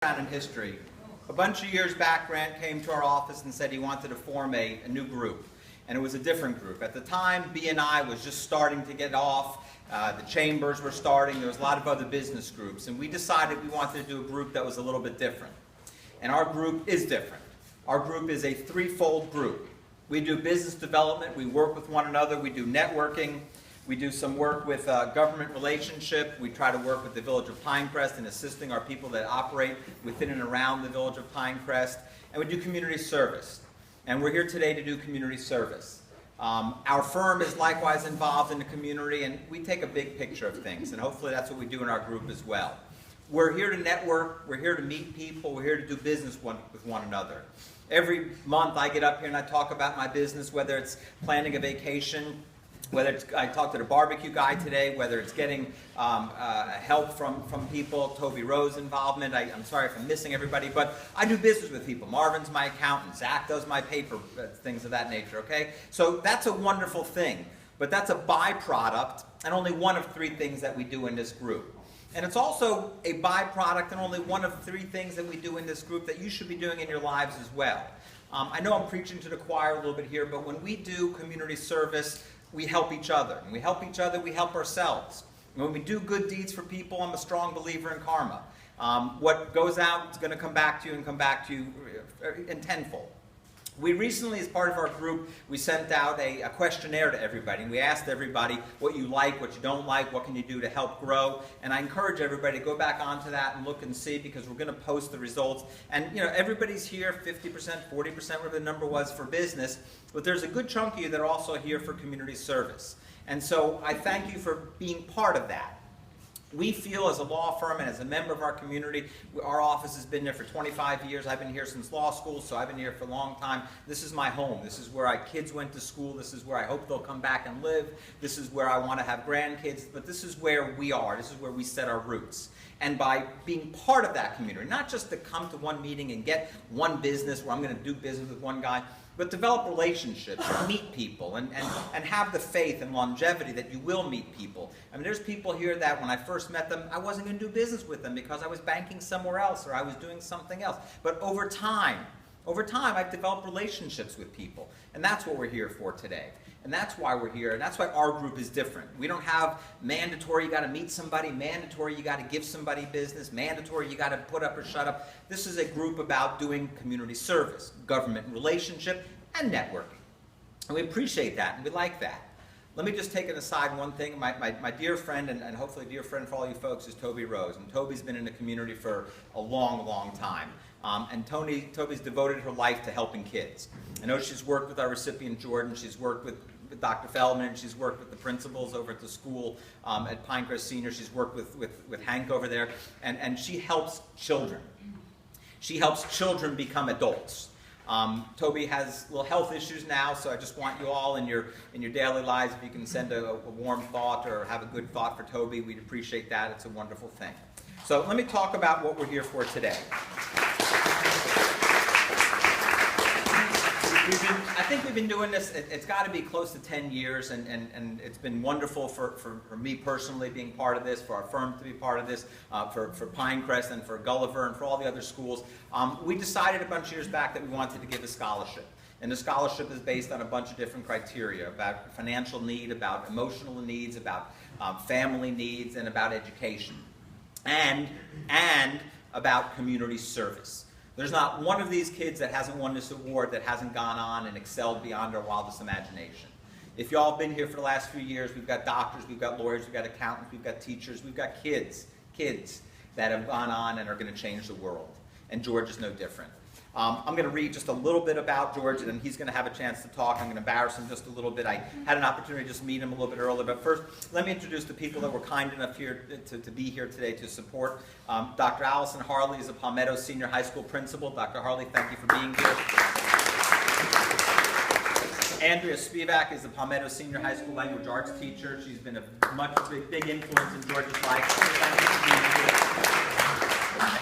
In history. A bunch of years back, Grant came to our office and said he wanted to form a new group, and it was a different group. At the time, BNI was just starting to get off, the chambers were starting, there was a lot of other business groups, and we decided we wanted to do a group that was a little bit different. And our group is different. Our group is a threefold group. We do business development, we work with one another, we do networking, we do some work with government relationship. We try to work with the village of Pinecrest in assisting our people that operate within and around the village of Pinecrest. And we do community service. And we're here today to do community service. Our firm is likewise involved in the community, and we take a big picture of things. And hopefully that's what we do in our group as well. We're here to network, we're here to meet people, we're here to do business with one another. Every month I get up here and I talk about my business, whether it's planning a vacation, whether it's, I talked to the barbecue guy today, whether it's getting help from people, Toby Rowe's involvement. I'm sorry if I'm missing everybody, but I do business with people. Marvin's my accountant. Zach does my paper, things of that nature, okay? So that's a wonderful thing, but that's a byproduct and only one of three things that we do in this group. And it's also a byproduct and only one of three things that we do in this group that you should be doing in your lives as well. I know I'm preaching to the choir a little bit here, but when we do community service, we help each other. When we help each other, we help ourselves. And when we do good deeds for people, I'm a strong believer in karma. What goes out is going to come back to you and come back to you in tenfold. We recently, as part of our group, we sent out a questionnaire to everybody. And we asked everybody what you like, what you don't like, what can you do to help grow. And I encourage everybody to go back onto that and look and see, because we're going to post the results. And you know, everybody's here, 50%, 40%, whatever the number was, for business. But there's a good chunk of you that are also here for community service. And so I thank you for being part of that. We feel as a law firm and as a member of our community, our office has been there for 25 years. I've been here since law school, so I've been here for a long time. This is my home. This is where our kids went to school. This is where I hope they'll come back and live. This is where I want to have grandkids. But this is where we are. This is where we set our roots. And by being part of that community, not just to come to one meeting and get one business where I'm going to do business with one guy, but develop relationships, meet people, and have the faith and longevity that you will meet people. I mean, there's people here that when I first met them, I wasn't going to do business with them because I was banking somewhere else or I was doing something else. But over time, I've developed relationships with people. And that's what we're here for today. And that's why we're here, and that's why our group is different. We don't have mandatory, you got to meet somebody, mandatory, you got to give somebody business, mandatory, you got to put up or shut up. This is a group about doing community service, government relationship, and networking. And we appreciate that, and we like that. Let me just take it aside one thing. My dear friend, and hopefully a dear friend for all you folks, is Toby Rowe. And Toby's been in the community for a long, long time. And Toby's devoted her life to helping kids. I know she's worked with our recipient, Jordan. She's worked with Dr. Feldman, and she's worked with the principals over at the school at Pinecrest Senior. She's worked with Hank over there. And she helps children. She helps children become adults. Toby has little health issues now, so I just want you all in your daily lives, if you can send a warm thought or have a good thought for Toby, we'd appreciate that. It's a wonderful thing. So let me talk about what we're here for today. I think we've been doing this, it's got to be close to 10 years, and it's been wonderful for me personally being part of this, for our firm to be part of this, for Pinecrest and for Gulliver and for all the other schools. We decided a bunch of years back that we wanted to give a scholarship. And the scholarship is based on a bunch of different criteria about financial need, about emotional needs, about family needs, and about education. And about community service. There's not one of these kids that hasn't won this award that hasn't gone on and excelled beyond our wildest imagination. If y'all have been here for the last few years, we've got doctors, we've got lawyers, we've got accountants, we've got teachers, we've got kids that have gone on and are going to change the world. And George is no different. I'm going to read just a little bit about George, and then he's going to have a chance to talk. I'm going to embarrass him just a little bit. I had an opportunity to just meet him a little bit earlier. But first, let me introduce the people that were kind enough here to be here today to support. Dr. Allison Harley is a Palmetto Senior High School principal. Dr. Harley, thank you for being here. Andrea Spivak is the Palmetto Senior High School language arts teacher. She's been a big influence in George's life. Thank you for being here.